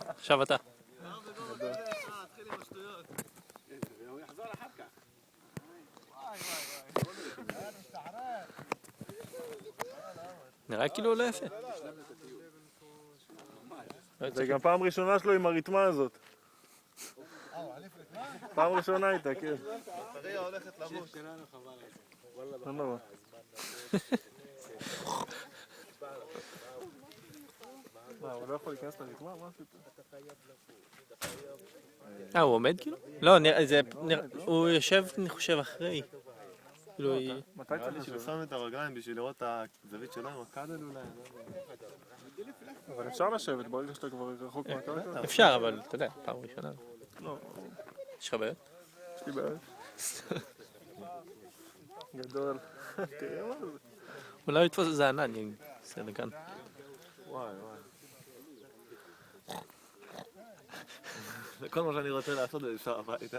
עכשיו אתה. תתחיל עם השטויות. הוא יחזור אחר כך. נראה כאילו לא יפה. זה גם פעם ראשונה שלו עם הרתמה הזאת. פעם ראשונה איתה, כן. בטריה הולכת למות. לא נורא. מה, הוא לא יכול להיכנס לרתמה? מה עשית? הוא עומד כאילו? לא, הוא יושב, אני חושב, אחרי. כאילו היא... מתי נראה לי צריך שהוא לשבת? שם את הרגליים בשביל לראות את הזווית שלהם, הקאדל אולי. אבל אפשר לשבת ברגע שאתה כבר רחוק מהקרקע? אפשר, אבל אתה יודע, פעם ראשונה. לא, יש לך בעיות? יש לי בעיה. גדול. תראה מה זה. אולי הוא יתפוס איזה ענן, בסדר כאן. וואי. זה כל מה שאני רוצה לעשות זה לנסוע הביתה.